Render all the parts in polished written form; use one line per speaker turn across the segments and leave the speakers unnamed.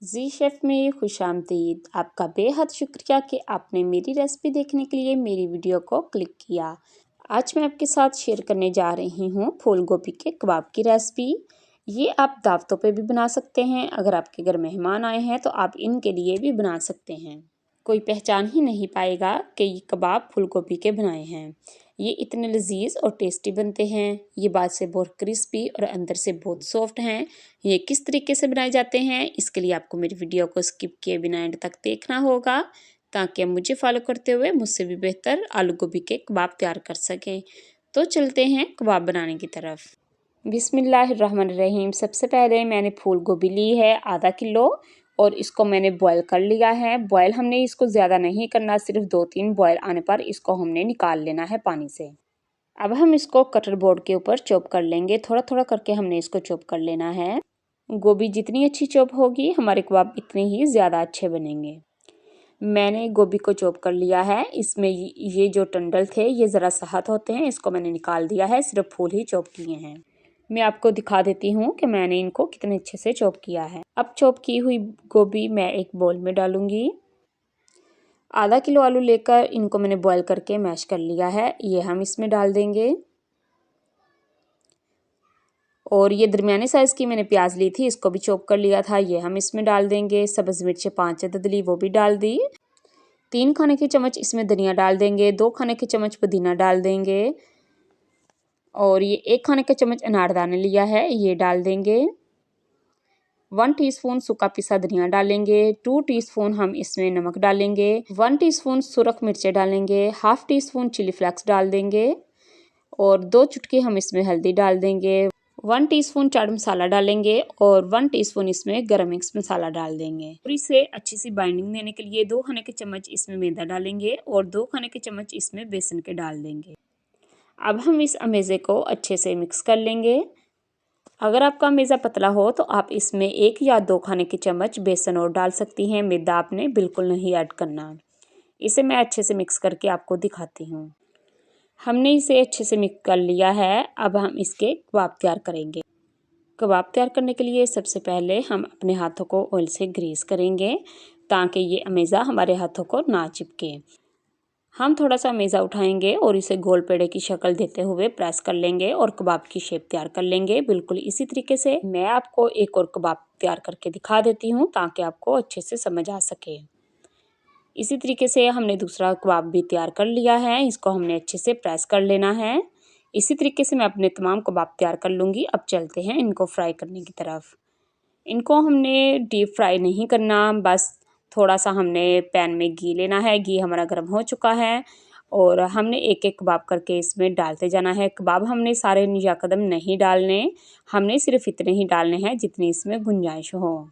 जी chef में खुशामदीद। आपका बेहद शुक्रिया कि आपने मेरी रेसिपी देखने के लिए मेरी वीडियो को क्लिक किया। आज मैं आपके साथ शेयर करने जा रही हूँ फूल गोभी के कबाब की रेसिपी। ये आप दावतों पे भी बना सकते हैं। अगर आपके घर मेहमान आए हैं तो आप इनके लिए भी बना सकते हैं। कोई पहचान ही नहीं पाएगा कि ये कबाब फूल गोभी के बनाए हैं। ये इतने लजीज और टेस्टी बनते हैं। ये बाहर से बहुत क्रिस्पी और अंदर से बहुत सॉफ्ट हैं। ये किस तरीके से बनाए जाते हैं इसके लिए आपको मेरी वीडियो को स्किप किए बिना एंड तक देखना होगा, ताकि आप मुझे फॉलो करते हुए मुझसे भी बेहतर आलू गोभी के कबाब तैयार कर सकें। तो चलते हैं कबाब बनाने की तरफ। बिस्मिल्लाहिर्रहमानिर्रहीम। सबसे पहले मैंने फूल गोभी ली है आधा किलो और इसको मैंने बॉयल कर लिया है। बॉयल हमने इसको ज़्यादा नहीं करना, सिर्फ 2-3 बॉयल आने पर इसको हमने निकाल लेना है पानी से। अब हम इसको कटर बोर्ड के ऊपर चॉप कर लेंगे। थोड़ा थोड़ा करके हमने इसको चॉप कर लेना है। गोभी जितनी अच्छी चॉप होगी हमारे कबाब इतने ही ज़्यादा अच्छे बनेंगे। मैंने गोभी को चॉप कर लिया है। इसमें ये जो टंडल थे ये ज़रा सख्त होते हैं, इसको मैंने निकाल दिया है। सिर्फ फूल ही चॉप किए हैं। मैं आपको दिखा देती हूँ कि मैंने इनको कितने अच्छे से चॉप किया है। अब चॉप की हुई गोभी मैं एक बाउल में डालूंगी। आधा किलो आलू लेकर इनको मैंने बॉयल करके मैश कर लिया है, ये हम इसमें डाल देंगे। और ये दरमियाने साइज़ की मैंने प्याज ली थी, इसको भी चॉप कर लिया था, ये हम इसमें डाल देंगे। सब्ज़ मिर्चें 5 अदद ली, वो भी डाल दी। 3 खाने के चम्मच इसमें धनिया डाल देंगे। 2 खाने के चम्मच पुदीना डाल देंगे। और ये 1 खाने का चम्मच अनारदाने लिया है, ये डाल देंगे। 1 टीस्पून सूखा पिसा धनिया डालेंगे। 2 टीस्पून हम इसमें नमक डालेंगे। 1 टीस्पून सुरख मिर्चें डालेंगे। हाफ टीस्पून चिली फ्लेक्स डाल देंगे। और 2 चुटकी हम इसमें हल्दी डाल देंगे। 1 टीस्पून चाट मसाला डालेंगे और 1 टीस्पून इसमें गरम मिक्स मसाला डाल देंगे। और इसे अच्छी सी बाइंडिंग देने के लिए 2 खाने के चम्मच इसमें मैदा डालेंगे और 2 खाने के चम्मच इसमें बेसन के डाल देंगे। अब हम इस अमेज़े को अच्छे से मिक्स कर लेंगे। अगर आपका अमेज़ा पतला हो तो आप इसमें 1 या 2 खाने के चम्मच बेसन और डाल सकती हैं। मैदा आपने बिल्कुल नहीं ऐड करना। इसे मैं अच्छे से मिक्स करके आपको दिखाती हूँ। हमने इसे अच्छे से मिक्स कर लिया है। अब हम इसके कबाब तैयार करेंगे। कबाब तैयार करने के लिए सबसे पहले हम अपने हाथों को ऑयल से ग्रीस करेंगे, ताकि ये अमेज़ा हमारे हाथों को ना चिपके। हम थोड़ा सा अमेज़ा उठाएंगे और इसे गोल पेड़े की शक्ल देते हुए प्रेस कर लेंगे और कबाब की शेप तैयार कर लेंगे। बिल्कुल इसी तरीके से मैं आपको एक और कबाब तैयार करके दिखा देती हूँ, ताकि आपको अच्छे से समझ आ सके। इसी तरीके से हमने दूसरा कबाब भी तैयार कर लिया है, इसको हमने अच्छे से प्रेस कर लेना है। इसी तरीके से मैं अपने तमाम कबाब तैयार कर लूँगी। अब चलते हैं इनको फ्राई करने की तरफ। इनको हमने डीप फ्राई नहीं करना, बस थोड़ा सा हमने पैन में घी लेना है। घी हमारा गर्म हो चुका है और हमने एक एक कबाब करके इसमें डालते जाना है। कबाब हमने सारे यकदम नहीं डालने, हमने सिर्फ इतने ही डालने हैं जितनी इसमें गुंजाइश हो।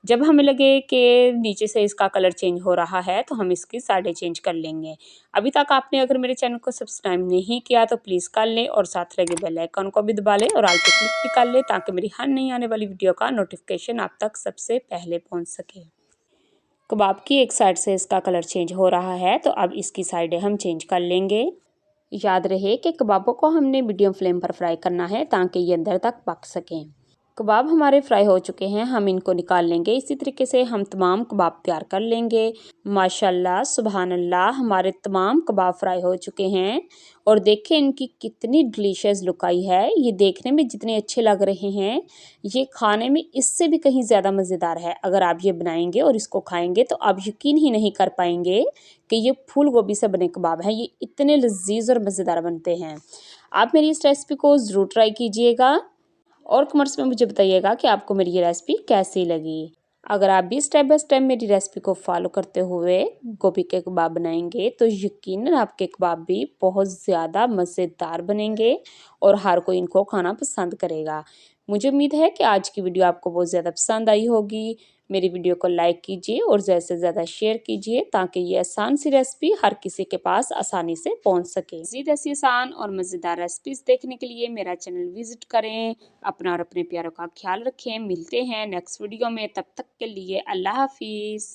जब हमें लगे कि नीचे से इसका कलर चेंज हो रहा है तो हम इसकी साइडें चेंज कर लेंगे। अभी तक आपने अगर मेरे चैनल को सब्सक्राइब नहीं किया तो प्लीज़ कर लें और साथ लगे बेल आइकन को भी दबा लें और ऑल पे क्लिक भी कर लें, ताकि मेरी हर नई आने वाली वीडियो का नोटिफिकेशन आप तक सबसे पहले पहुंच सके। कबाब की एक साइड से इसका कलर चेंज हो रहा है तो अब इसकी साइडें हम चेंज कर लेंगे। याद रहे कि कबाबों को हमने मीडियम फ्लेम पर फ्राई करना है, ताकि ये अंदर तक पक सकें। कबाब हमारे फ्राई हो चुके हैं, हम इनको निकाल लेंगे। इसी तरीके से हम तमाम कबाब तैयार कर लेंगे। माशाल्लाह सुबहान अल्लाह, हमारे तमाम कबाब फ्राई हो चुके हैं और देखें इनकी कितनी डिलीशियस लुक आई है। ये देखने में जितने अच्छे लग रहे हैं, ये खाने में इससे भी कहीं ज़्यादा मज़ेदार है। अगर आप ये बनाएंगे और इसको खाएंगे तो आप यकीन ही नहीं कर पाएंगे कि ये फूल गोभी से बने कबाब हैं। ये इतने लजीज और मज़ेदार बनते हैं। आप मेरी इस रेसिपी को ज़रूर ट्राई कीजिएगा और कमेंट्स में मुझे बताइएगा कि आपको मेरी ये रेसिपी कैसी लगी। अगर आप भी स्टेप बाय स्टेप मेरी रेसिपी को फॉलो करते हुए गोभी के कबाब बनाएंगे तो यकीनन आपके कबाब भी बहुत ज़्यादा मज़ेदार बनेंगे और हर कोई इनको खाना पसंद करेगा। मुझे उम्मीद है कि आज की वीडियो आपको बहुत ज़्यादा पसंद आई होगी। मेरी वीडियो को लाइक कीजिए और ज़्यादा से ज़्यादा शेयर कीजिए, ताकि ये आसान सी रेसिपी हर किसी के पास आसानी से पहुंच सके। मज़ीद ऐसी आसान और मज़ेदार रेसिपीज़ देखने के लिए मेरा चैनल विजिट करें। अपना और अपने प्यारों का ख्याल रखें। मिलते हैं नेक्स्ट वीडियो में, तब तक के लिए अल्लाह हाफिज़।